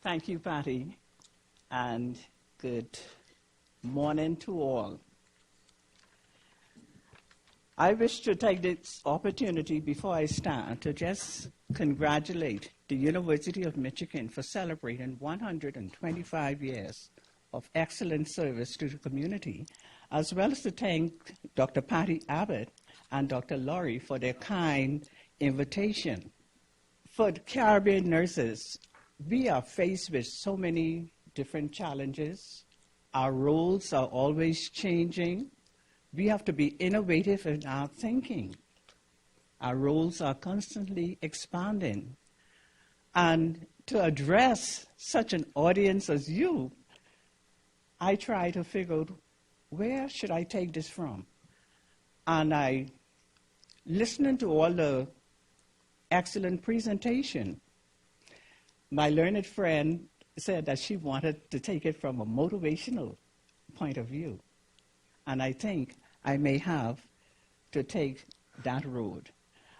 Thank you, Patty, and good morning to all. I wish to take this opportunity before I start to just congratulate the University of Michigan for celebrating 125 years of excellent service to the community, as well as to thank Dr. Patty Abbott and Dr. Laurie for their kind invitation. For the Caribbean nurses, we are faced with so many different challenges. Our roles are always changing. We have to be innovative in our thinking. Our roles are constantly expanding. And to address such an audience as you, I try to figure out where should I take this from? And listening to all the excellent presentation, my learned friend said that she wanted to take it from a motivational point of view. And I think I may have to take that road.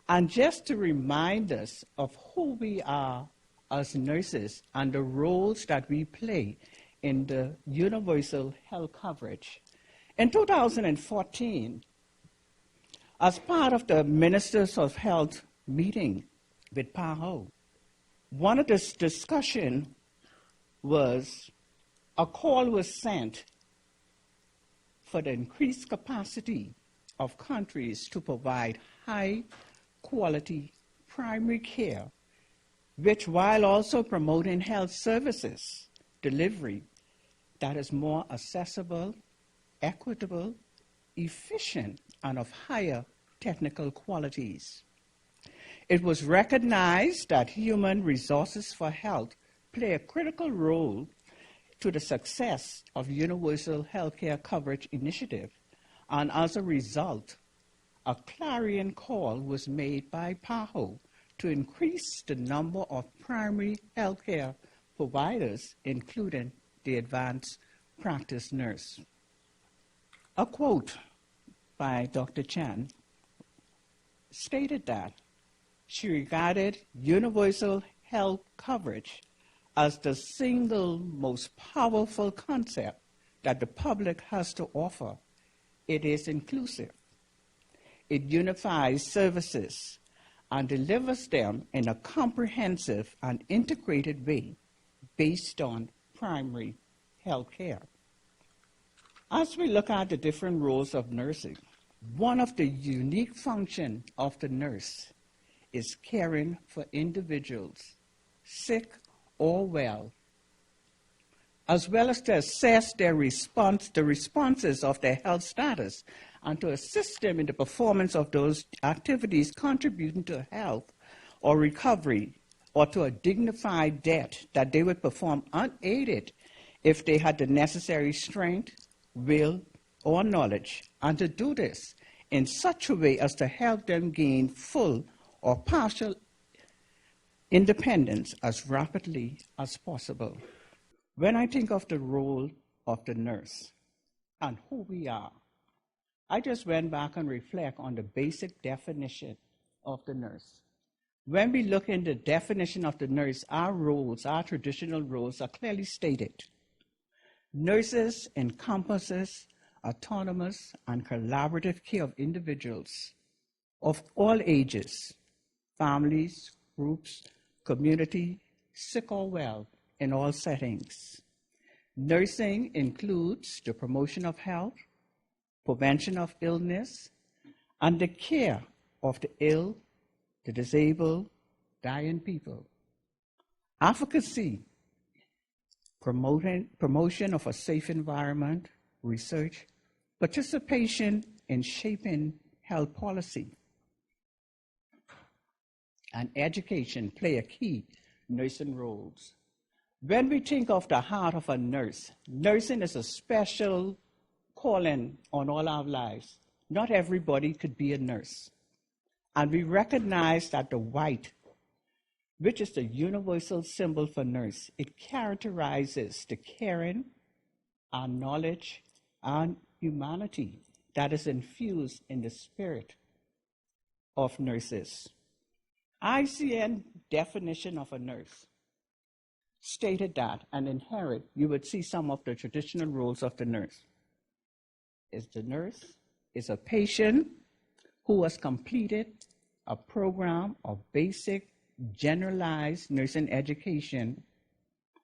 And just to remind us of who we are as nurses and the roles that we play in the universal health coverage. In 2014, as part of the Ministers of Health meeting with PAHO, one of the discussion was a call was sent for the increased capacity of countries to provide high-quality primary care, which while also promoting health services delivery that is more accessible, equitable, efficient, and of higher technical qualities. It was recognized that human resources for health play a critical role to the success of universal healthcare coverage initiative, and as a result, a clarion call was made by PAHO to increase the number of primary healthcare providers, including the advanced practice nurse. A quote by Dr. Chan stated that she regarded universal health coverage as the single most powerful concept that the public has to offer. It is inclusive. It unifies services and delivers them in a comprehensive and integrated way based on primary health care. As we look at the different roles of nursing, one of the unique functions of the nurse is caring for individuals, sick or well, as well as to assess the responses of their health status, and to assist them in the performance of those activities contributing to health or recovery or to a dignified death that they would perform unaided if they had the necessary strength, will, or knowledge, and to do this in such a way as to help them gain full or partial independence as rapidly as possible. When I think of the role of the nurse and who we are, I just went back and reflect on the basic definition of the nurse. When we look in the definition of the nurse, our roles, our traditional roles are clearly stated. Nurses encompasses autonomous and collaborative care of individuals of all ages, families, groups, community, sick or well, in all settings. Nursing includes the promotion of health, prevention of illness, and the care of the ill, the disabled, dying people. Advocacy, promotion of a safe environment, research, participation in shaping health policy, and education play a key nursing roles. When we think of the heart of a nurse, nursing is a special calling on all our lives. Not everybody could be a nurse. And we recognize that the white, which is the universal symbol for nurse, it characterizes the caring, and knowledge, and humanity that is infused in the spirit of nurses. ICN definition of a nurse. stated that and inherit, you would see some of the traditional roles of the nurse. The nurse is a patient who has completed a program of basic generalized nursing education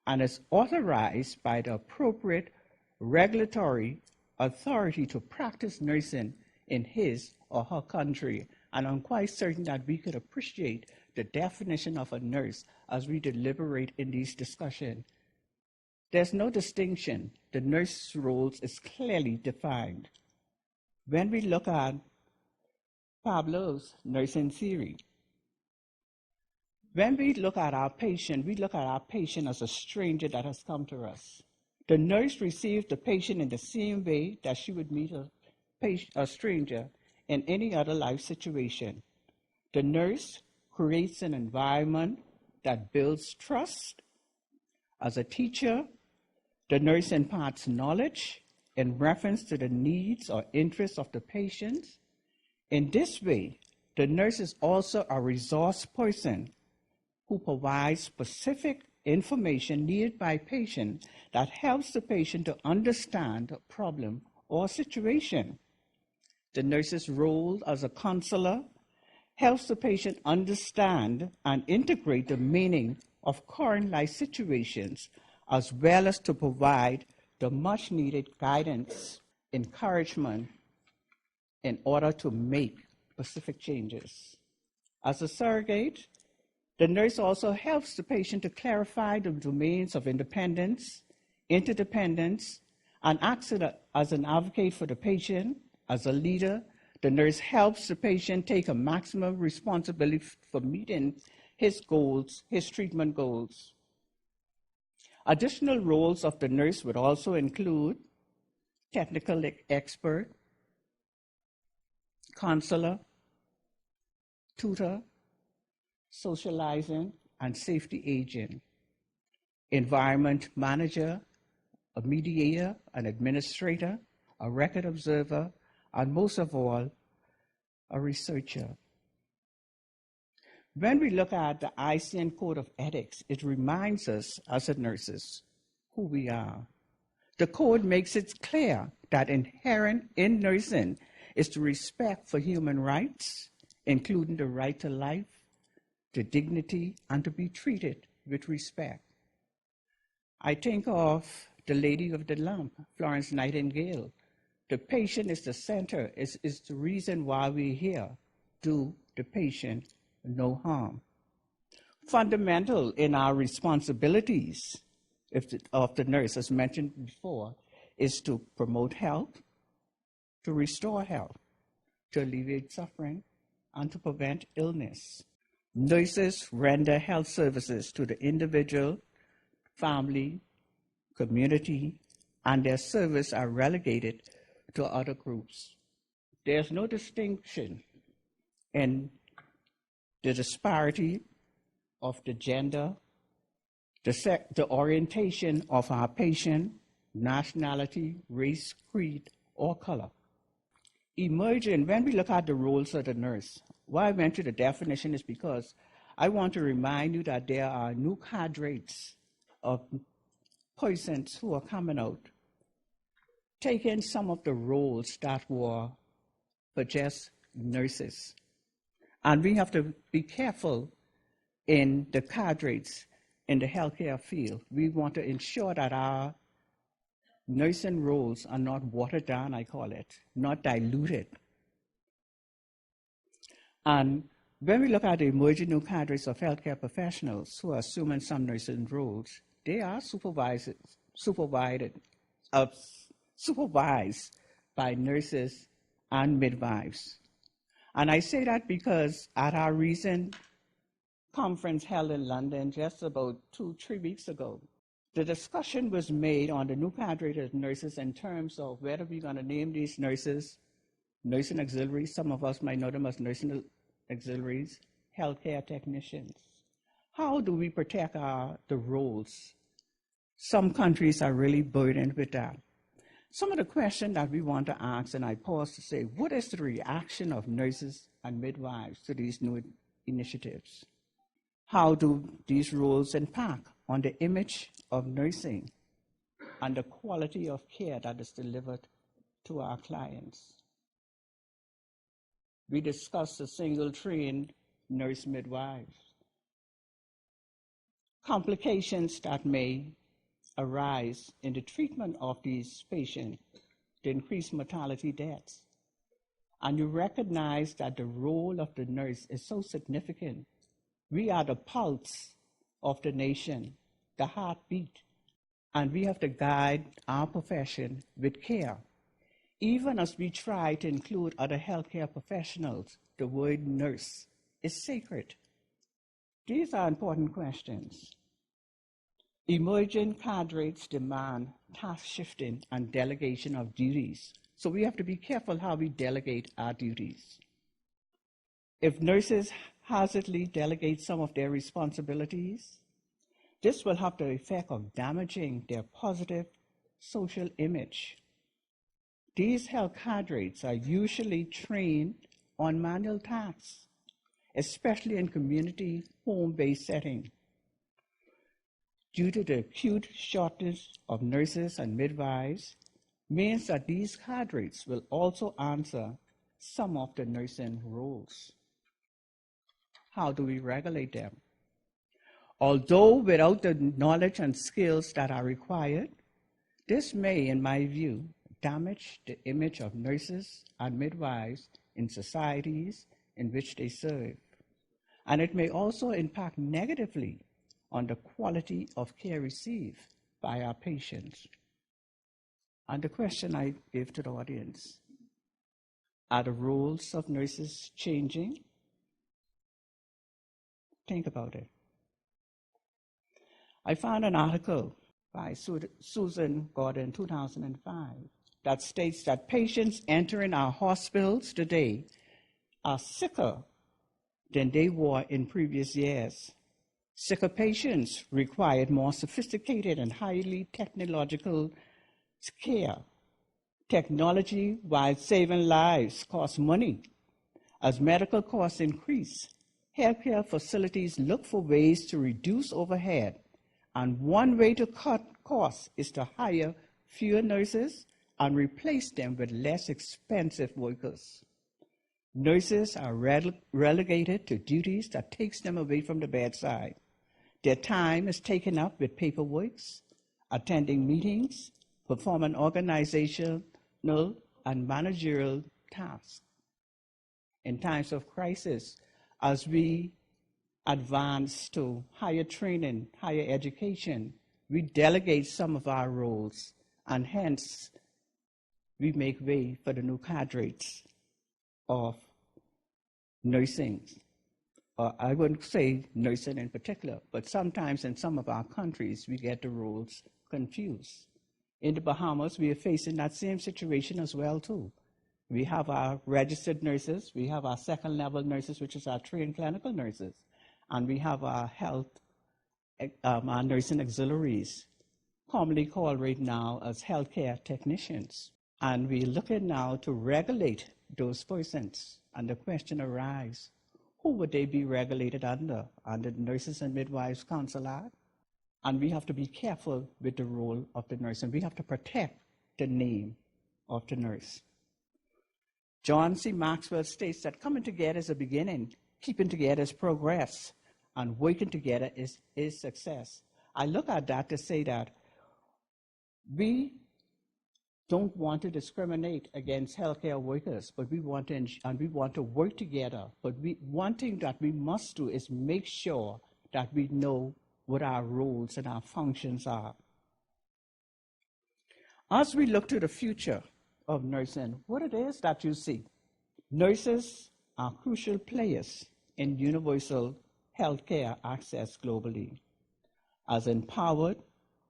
and is authorized by the appropriate regulatory authority to practice nursing in his or her country. And I'm quite certain that we could appreciate the definition of a nurse as we deliberate in these discussions. There's no distinction. The nurse's roles is clearly defined. When we look at Pablo's nursing theory, when we look at our patient, we look at our patient as a stranger that has come to us. The nurse receives the patient in the same way that she would meet a stranger in any other life situation. The nurse creates an environment that builds trust. As a teacher, the nurse imparts knowledge in reference to the needs or interests of the patient. In this way, the nurse is also a resource person who provides specific information needed by patient that helps the patient to understand a problem or situation. The nurse's role as a counselor helps the patient understand and integrate the meaning of current life situations, as well as to provide the much needed guidance, encouragement in order to make specific changes. As a surrogate, the nurse also helps the patient to clarify the domains of independence, interdependence, and acts as an advocate for the patient. As a leader, the nurse helps the patient take a maximum responsibility for meeting his goals, his treatment goals. Additional roles of the nurse would also include technical expert, counselor, tutor, socializing and safety agent, environment manager, a mediator, an administrator, a record observer, and most of all, a researcher. When we look at the ICN Code of Ethics, it reminds us as nurses who we are. The code makes it clear that inherent in nursing is the respect for human rights, including the right to life, to dignity, and to be treated with respect. I think of the Lady of the Lamp, Florence Nightingale. The patient is the center, is the reason why we're here. Do the patient no harm. Fundamental in our responsibilities of the nurse, as mentioned before, is to promote health, to restore health, to alleviate suffering, and to prevent illness. Nurses render health services to the individual, family, community, and their services are relegated to other groups. There's no distinction in the disparity of the gender, the orientation of our patient, nationality, race, creed, or color. Emerging, when we look at the roles of the nurse, why I went to the definition is because I want to remind you that there are new cadres of persons who are coming out, taking some of the roles that were for just nurses. And we have to be careful in the cadres in the healthcare field. We want to ensure that our nursing roles are not watered down, I call it, not diluted. And when we look at the emerging new cadres of healthcare professionals who are assuming some nursing roles, they are supervised by nurses and midwives. And I say that because at our recent conference held in London just about 2-3 weeks ago, the discussion was made on the new cadre of nurses in terms of whether we're going to name these nurses nursing auxiliaries. Some of us might know them as nursing auxiliaries, healthcare technicians. How do we protect the roles? Some countries are really burdened with that. Some of the questions that we want to ask, and I pause to say, what is the reaction of nurses and midwives to these new initiatives? How do these roles impact on the image of nursing and the quality of care that is delivered to our clients. We discussed the single-trained nurse midwives, complications that may arise in the treatment of these patients, the increased mortality deaths. And you recognize that the role of the nurse is so significant. We are the pulse of the nation, the heartbeat, and we have to guide our profession with care. Even as we try to include other healthcare professionals, the word nurse is sacred. These are important questions. Emerging cadres demand task shifting and delegation of duties. So we have to be careful how we delegate our duties. If nurses haphazardly delegate some of their responsibilities, this will have the effect of damaging their positive social image. These health cadres are usually trained on manual tasks, especially in community home-based settings. Due to the acute shortage of nurses and midwives, means that these cadres will also answer some of the nursing roles. How do we regulate them? Although without the knowledge and skills that are required, this may, in my view, damage the image of nurses and midwives in societies in which they serve. And it may also impact negatively on the quality of care received by our patients. And the question I give to the audience, are the roles of nurses changing? Think about it. I found an article by Susan Gordon, 2005, that states that patients entering our hospitals today are sicker than they were in previous years. Sicker patients required more sophisticated and highly technological care. Technology, while saving lives, costs money. As medical costs increase, healthcare facilities look for ways to reduce overhead, and one way to cut costs is to hire fewer nurses and replace them with less expensive workers. Nurses are relegated to duties that takes them away from the bedside. Their time is taken up with paperwork, attending meetings, performing organizational and managerial tasks. In times of crisis, as we advance to higher training, higher education, we delegate some of our roles, and hence we make way for the new cadres of nursing. I wouldn't say nursing in particular, but sometimes in some of our countries, we get the roles confused. In the Bahamas, we are facing that same situation as well, too. We have our registered nurses, we have our second-level nurses, which is our trained clinical nurses, and we have our our nursing auxiliaries, commonly called right now as healthcare technicians. And we're looking now to regulate those persons, and the question arises, who would they be regulated under? Under the Nurses and Midwives Council Act? And we have to be careful with the role of the nurse, and we have to protect the name of the nurse. John C. Maxwell states that coming together is a beginning, keeping together is progress, and working together is success. I look at that to say that we don't want to discriminate against healthcare workers, but we want to work together. But one thing that we must do is make sure that we know what our roles and our functions are. As we look to the future of nursing, what it is that you see? Nurses are crucial players in universal healthcare access globally. As empowered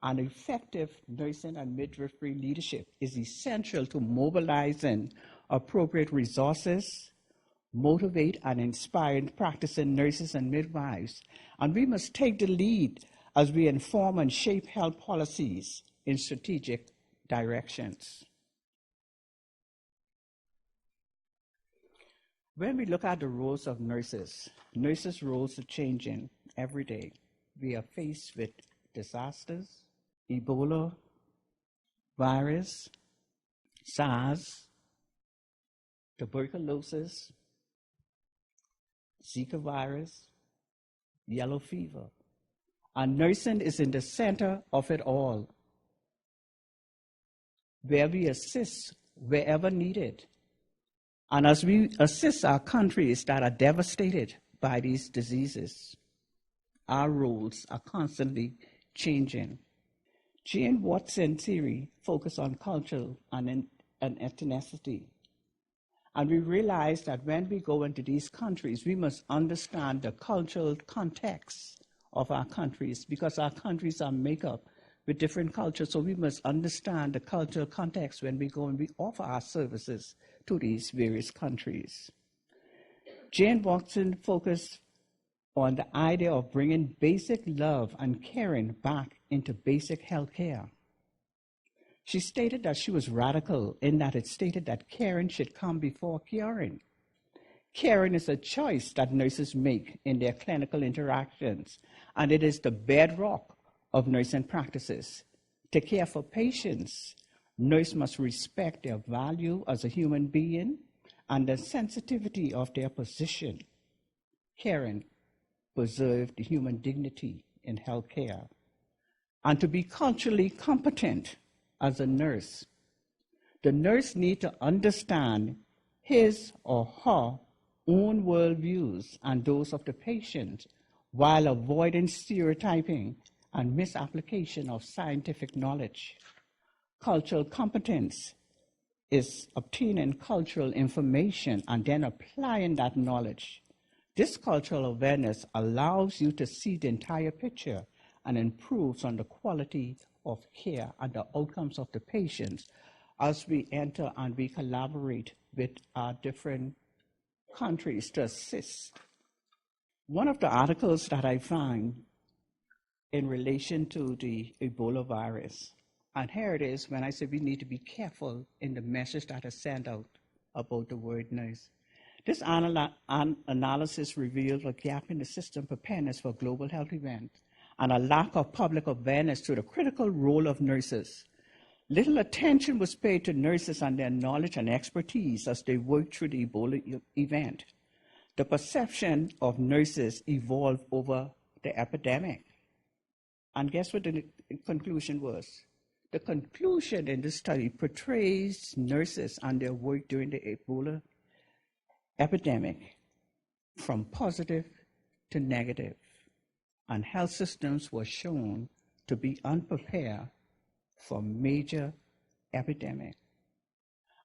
and effective nursing and midwifery leadership is essential to mobilizing appropriate resources, motivate and inspire practicing nurses and midwives. And we must take the lead as we inform and shape health policies in strategic directions. When we look at the roles of nurses' roles are changing every day. We are faced with disasters, Ebola virus, SARS, tuberculosis, Zika virus, yellow fever. And nursing is in the center of it all, where we assist wherever needed. And as we assist our countries that are devastated by these diseases, our roles are constantly changing. Jane Watson's theory focused on culture and ethnicity. And we realize that when we go into these countries, we must understand the cultural context of our countries, because our countries are made up with different cultures. So we must understand the cultural context when we go and we offer our services to these various countries. Jane Watson focused on the idea of bringing basic love and caring back into basic health care. She stated that she was radical in that it stated that caring should come before curing. Caring is a choice that nurses make in their clinical interactions, and it is the bedrock of nursing practices. To care for patients, nurses must respect their value as a human being and the sensitivity of their position. Caring preserves the human dignity in healthcare. And to be culturally competent as a nurse, the nurse needs to understand his or her own worldviews and those of the patient while avoiding stereotyping and misapplication of scientific knowledge. Cultural competence is obtaining cultural information and then applying that knowledge. This cultural awareness allows you to see the entire picture and improves on the quality of care and the outcomes of the patients as we enter and we collaborate with our different countries to assist. One of the articles that I find in relation to the Ebola virus, and here it is when I say we need to be careful in the message that is sent out about the word nurse. This analysis revealed a gap in the system preparedness for global health events and a lack of public awareness to the critical role of nurses. Little attention was paid to nurses and their knowledge and expertise as they worked through the Ebola event. The perception of nurses evolved over the epidemic. And guess what the conclusion was? The conclusion in the study portrays nurses and their work during the Ebola epidemic from positive to negative, and health systems were shown to be unprepared for major epidemic.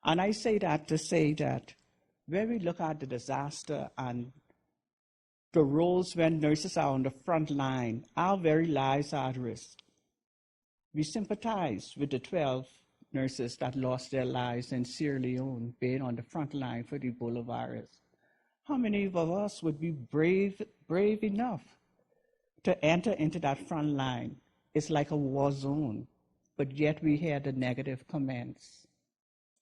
And I say that to say that when we look at the disaster and the roles when nurses are on the front line, our very lives are at risk. We sympathize with the 12 nurses that lost their lives in Sierra Leone being on the front line for the Ebola virus. How many of us would be brave enough to enter into that front line? It's like a war zone, but yet we hear the negative comments.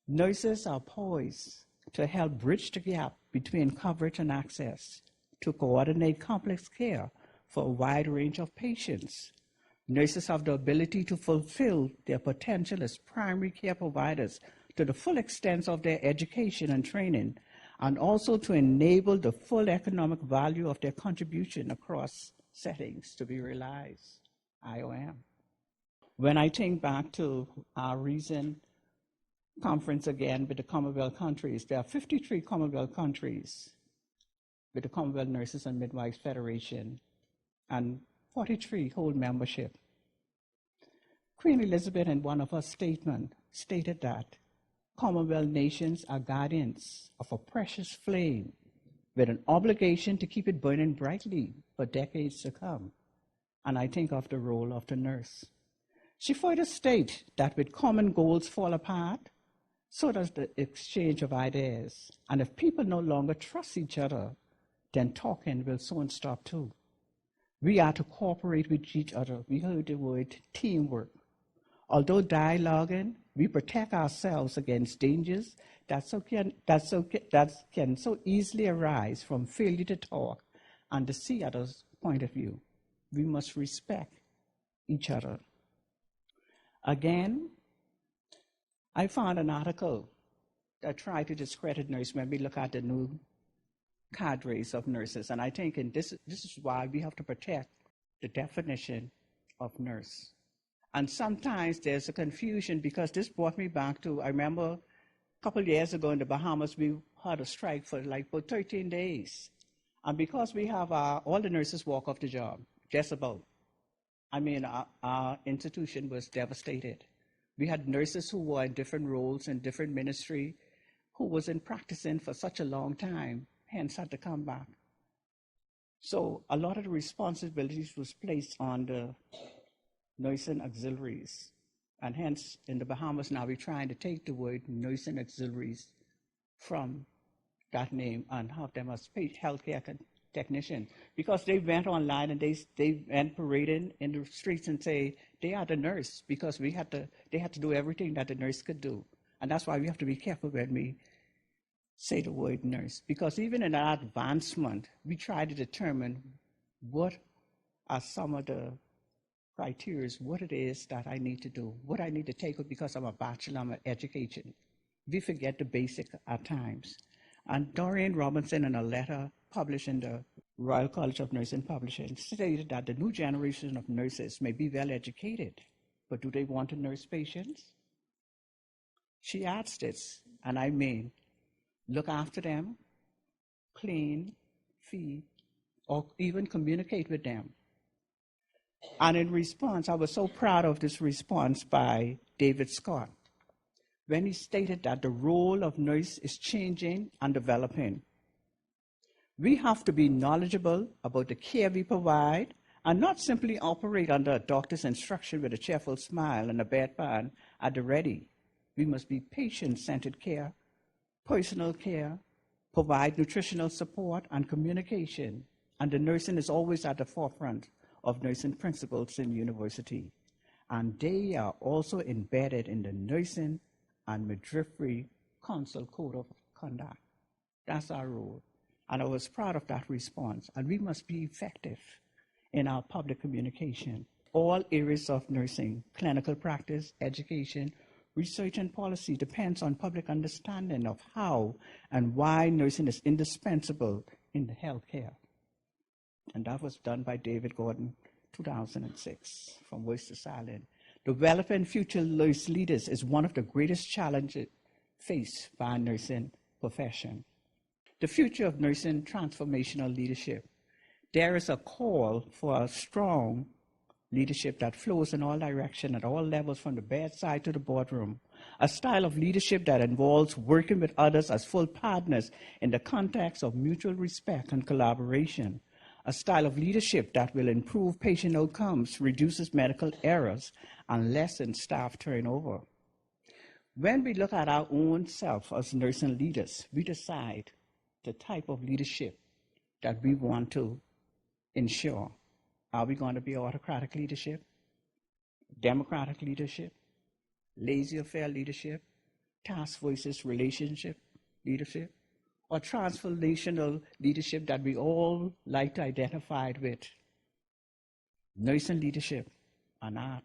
Nurses are poised to help bridge the gap between coverage and access, to coordinate complex care for a wide range of patients. Nurses have the ability to fulfill their potential as primary care providers to the full extent of their education and training, and also to enable the full economic value of their contribution across settings to be realized. IOM. When I think back to our recent conference again with the Commonwealth countries, there are 53 Commonwealth countries with the Commonwealth Nurses and Midwives Federation, and 43 hold membership. Queen Elizabeth, in one of her statements, stated that Commonwealth nations are guardians of a precious flame with an obligation to keep it burning brightly for decades to come. And I think of the role of the nurse. She further states that with common goals fall apart, so does the exchange of ideas. And if people no longer trust each other, then talking will soon stop too. We are to cooperate with each other. We heard the word teamwork. Although dialoguing, we protect ourselves against dangers that can so easily arise from failure to talk and to see others' point of view. We must respect each other. Again, I found an article that tried to discredit nurses when we look at the new cadres of nurses. And I think this is why we have to protect the definition of nurse. And sometimes there's a confusion because this brought me back to, I remember a couple of years ago in the Bahamas, we had a strike for 13 days. And because we have all the nurses walk off the job, just about. I mean, our institution was devastated. We had nurses who were in different roles in different ministry who wasn't practicing for such a long time, hence had to come back. So a lot of the responsibilities was placed on the nursing auxiliaries. And hence, in the Bahamas now, we're trying to take the word nursing auxiliaries from that name and have them as healthcare technician. Because they went online and they went parading in the streets and say they are the nurse because they had to do everything that the nurse could do. And that's why we have to be careful when we say the word nurse. Because even in our advancement, we try to determine what are some of the criteria, what it is that I need to do, what I need to take because I'm a bachelor of education. We forget the basic at times. And Doreen Robinson, in a letter published in the Royal College of Nursing Publishing, stated that the new generation of nurses may be well educated, but do they want to nurse patients? She adds this, and I mean, look after them, clean, feed, or even communicate with them. And in response, I was so proud of this response by David Scott when he stated that the role of nurse is changing and developing. We have to be knowledgeable about the care we provide and not simply operate under a doctor's instruction with a cheerful smile and a bedpan at the ready. We must be patient-centered care, personal care, provide nutritional support and communication. And the nursing is always at the forefront of nursing principles in university. And they are also embedded in the Nursing and Midwifery Council Code of Conduct. That's our role. And I was proud of that response. And we must be effective in our public communication. All areas of nursing, clinical practice, education, research and policy depends on public understanding of how and why nursing is indispensable in the healthcare. And that was done by David Gordon, 2006, from Worcester Island. Developing future nurse leaders is one of the greatest challenges faced by a nursing profession. The future of nursing transformational leadership. There is a call for a strong leadership that flows in all directions at all levels from the bedside to the boardroom. A style of leadership that involves working with others as full partners in the context of mutual respect and collaboration. A style of leadership that will improve patient outcomes, reduces medical errors, and lessens staff turnover. When we look at our own self as nursing leaders, we decide the type of leadership that we want to ensure. Are we going to be autocratic leadership, democratic leadership, laissez-faire leadership, task versus relationship leadership, or transformational leadership that we all like to identify with? Nursing leadership, an art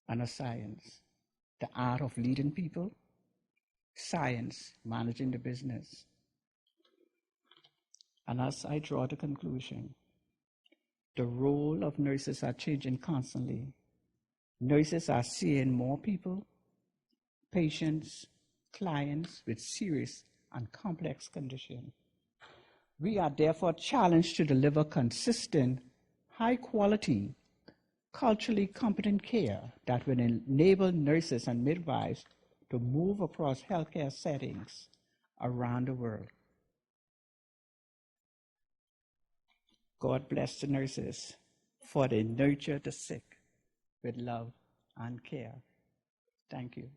and a science. The art of leading people, science, managing the business. And as I draw the conclusion, the role of nurses are changing constantly. Nurses are seeing more people, patients, clients with serious and complex conditions. We are therefore challenged to deliver consistent, high-quality, culturally competent care that will enable nurses and midwives to move across healthcare settings around the world. God bless the nurses, for they nurture the sick with love and care. Thank you.